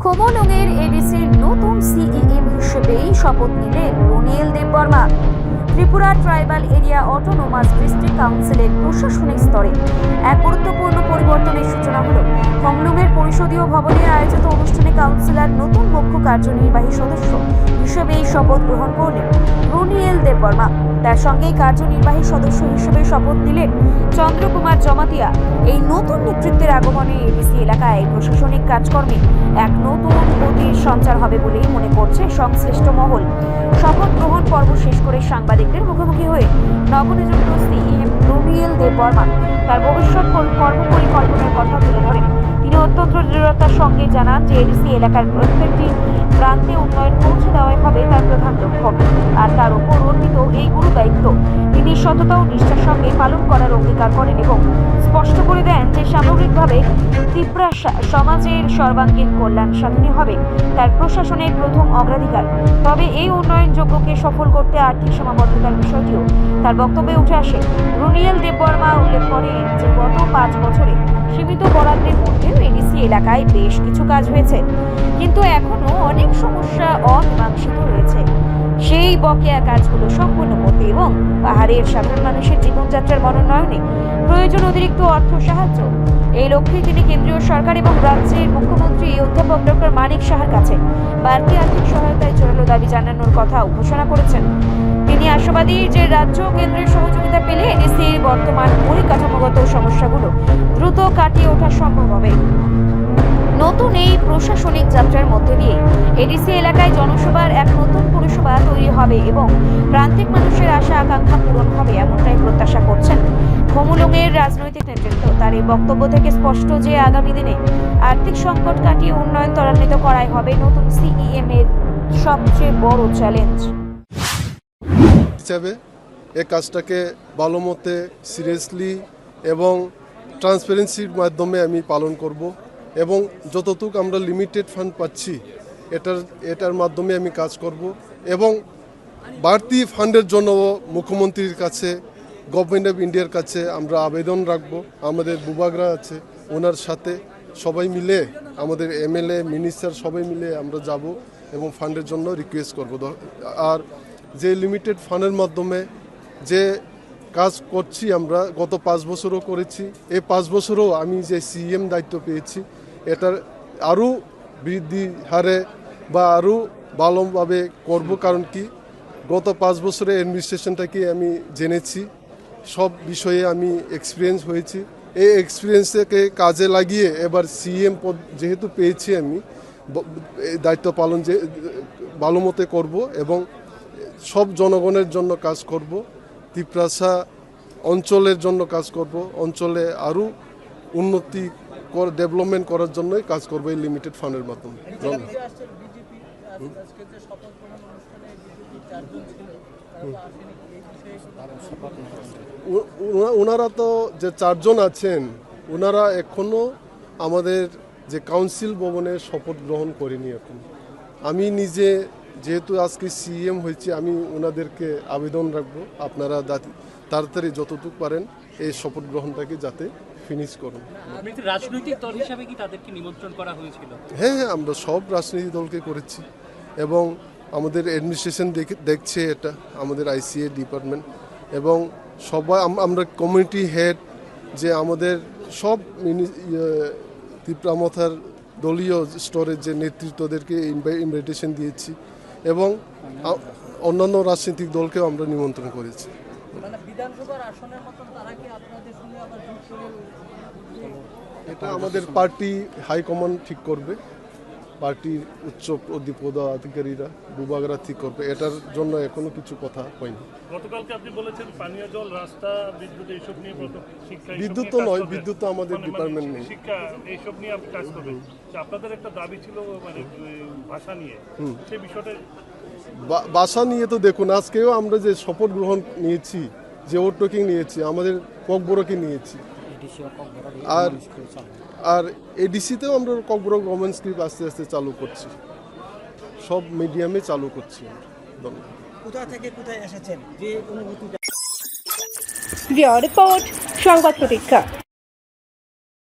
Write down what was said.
খোমলুঙের এডিসির নতুন সিইএম হিসেবেই শপথ নিলেন Runiel Debbarma. Tripura tribal area autonomous district কাউন্সিলের প্রশাসনিক স্তরে এক গুরুত্বপূর্ণ পরিবর্তনের সূচনা হল। খোমলুঙের পরিষদীয় ভবনে আয়োজিত অনুষ্ঠানে কাউন্সিলর নতুন মুখ্য কার্যনির্বাহী সদস্য হিসেবে শপথ গ্রহণ করলেন রুনিয়েল দেববর্মা। তার সঙ্গেই কার্যনির্বাহী সদস্য হিসেবে শপথ নিলেন চন্দ্রকুমার জমাতিয়া। এই নতুন নেতৃত্বের আগমনে এডিসি এলাকায় প্রশাসনিক কাজকর্মে এক নতুন গতির সঞ্চার হবে বলেই মনে করছে সংশ্লিষ্ট মহল। শপথ গ্রহণ পর্ব শেষ করে সাংবাদিকদের মুখোমুখি হয়ে নবনিযুক্ত সিইএম রুনিয়েল দেববর্মা তার ভবিষ্যৎ কর্মপরিকল্পনার কথা তুলে ধরেন। তিনি অত্যন্ত দৃঢ়তার সঙ্গে জানান যে এডিসি এলাকার প্রত্যেকটি প্রান্তে উন্নয়ন পৌঁছে দেওয়াই হবে তার প্রধান লক্ষ্য, আর তার উপর অর্পিত এই গুরু দায়িত্ব তিনি সততা ও নিষ্ঠার সঙ্গে পালন করার অঙ্গীকার করেন এবং স্পষ্ট করে দেন যে সামগ্রিকভাবে ত্রিপুরা সমাজের সর্বাঙ্গীন কল্যাণ সাধনই হবে তার প্রশাসনের প্রথম অগ্রাধিকার। তবে এই উন্নয়ন যোগ্যকে সফল করতে আর্থিক সীমাবদ্ধতার বিষয়টিও তার বক্তব্যে উঠে আসে। রুনিয়েল দেববর্মা উল্লেখ করেন যে গত 5 বছরে সীমিত বরাদ্দের মধ্যেও এডিসি এলাকায় বেশ কিছু কাজ হয়েছে, কিন্তু এখনো অনেক সমস্যা অমীমাংসিত রয়েছে। সেই বকেয়া কাজগুলো সম্পূর্ণ করতে এবং পাহাড়ের সাধারণ মানুষের জীবনযাত্রার মনোন্নয়নে প্রয়োজন অতিরিক্ত অর্থ সাহায্য। এই লক্ষ্যে তিনি কেন্দ্রীয় সরকার এবং রাজ্যের মুখ্যমন্ত্রী অধ্যাপক ডক্টর মানিক সাহার কাছে বাড়তি আর্থিক সহায়তায় জোরালো দাবি জানানোর কথা ঘোষণা করেছেন। তিনি আশাবাদী যে রাজ্য ও কেন্দ্রের সহযোগিতা পেলে এডিসির বর্তমান পরিকাঠামোগত সমস্যাগুলো দ্রুত কাটিয়ে ওঠা সম্ভব হবে। নতুন এই প্রশাসনিক যাত্রার মধ্যে দিয়ে এডিসি এলাকায় জনসভার এক নতুন পরিষেবা তৈরি হবে এবং প্রান্তিক মানুষের আশা আকাঙ্ক্ষা পূরণ হবে, এমনটাই প্রত্যাশা করছেন খোমলুঙের রাজনৈতিক নেতৃত্ব। তার এই বক্তব্য থেকে স্পষ্ট যে আগামী দিনে আর্থিক সংকট কাটিয়ে উন্নয়ন ত্বরান্বিত করাই হবে নতুন সিইএম এর সবচেয়ে বড় চ্যালেঞ্জ হিসাবে এই কাজটাকে ভালো মতে সিরিয়াসলি এবং ট্রান্সপারেন্সির মাধ্যমে আমি পালন করব এবং যতটুকু আমরা লিমিটেড ফান্ড পাচ্ছি এটার মাধ্যমে আমি কাজ করব এবং বাড়তি ফান্ডের জন্য মুখ্যমন্ত্রীর কাছে, গভর্নমেন্ট অফ ইন্ডিয়ার কাছে আমরা আবেদন রাখব। আমাদের বুবাগরা আছে, ওনার সাথে সবাই মিলে, আমাদের এমএলএ মিনিস্টার সবাই মিলে আমরা যাব এবং ফান্ডের জন্য রিকোয়েস্ট করব। আর যে লিমিটেড ফান্ডের মাধ্যমে যে কাজ করছি আমরা গত 5 বছরও করেছি, এই 5 বছরও আমি যে সিএম দায়িত্ব পেয়েছি এটার আরও বৃদ্ধি হারে বা আরও ভালোভাবে করব। কারণ কি গত 5 বছরে অ্যাডমিনিস্ট্রেশনটাকে আমি জেনেছি, সব বিষয়ে আমি এক্সপিরিয়েন্স হয়েছি। এই এক্সপিরিয়েন্সকে কাজে লাগিয়ে এবার সিএম পদ যেহেতু পেয়েছি আমি দায়িত্ব পালন যে ভালো মতে করব এবং সব জনগণের জন্য কাজ করব, ত্রিপুরা অঞ্চলের জন্য কাজ করব, অঞ্চলে আরও উন্নতি ডেভেলপমেন্ট করার জন্যই কাজ করবো এই লিমিটেড ফান্ডের মাধ্যমে। ওনারা তো যে 4 জন আছেন ওনারা এখনো আমাদের যে কাউন্সিল ভবনে শপথ গ্রহণ করেনি। এখন আমি নিজে যেহেতু আজকে সিএম হয়েছি আমি ওনাদেরকে আবেদন রাখবো আপনারা তাড়াতাড়ি যতটুকু পারেন এই শপথ গ্রহণটাকে যাতে ফিনিশ করুন। রাজনৈতিক দল হিসাবে কি তাদেরকে নিমন্ত্রণ করা হয়েছিল? হ্যাঁ, আমরা সব রাজনৈতিক দলকে করেছি এবং আমাদের অ্যাডমিনিস্ট্রেশন দেখছে এটা, আমাদের আইসিএ ডিপার্টমেন্ট এবং সবাই আমরা কমিউনিটি হেড যে আমাদের সব ত্রিপুরা মথার দলীয় স্তরের যে নেতৃত্বদেরকে ইনভাইটেশন দিয়েছি এবং অন্যান্য রাজনৈতিক দলকেও আমরা নিমন্ত্রণ করেছি। এটা আমাদের পার্টি হাইকমান্ড ঠিক করবে, পার্টির উচ্চ পদাধিকারীরা বুবাগরা ঠিক করবে, এটার জন্য এখনো কিছু কথা হয়নি। গতকালকে আপনি বলেছেন পানীয় জল, রাস্তা, বিদ্যুৎ এইসব নিয়ে শিক্ষা, বিদ্যুৎ তো নয়, বিদ্যুৎ তো আমাদের ডিপার্টমেন্ট নেই, শিক্ষা এইসব নিয়ে আপনি কাজ করবেন। আপনাদের একটা দাবি ছিল মানে ভাষা নিয়ে, সেই বিষয়টা ভাষা নিয়ে তো দেখুন আজকেও আমরা যে শপথ গ্রহণ নিয়েছি, যে ওটটোকিং নিয়েছি, আমাদের ককবরকে নিয়েছি, আর এডিসিতেও আমরা ককবরক গভর্নমেন্ট স্ক্রিপ্ট আস্তে আস্তে চালু করছি, সব মিডিয়ামে চালু করছি। কোথা থেকে কোথায় এসেছেন যে অনুভূতিটা? রিপোর্ট সংবাদ প্রতীক্ষা।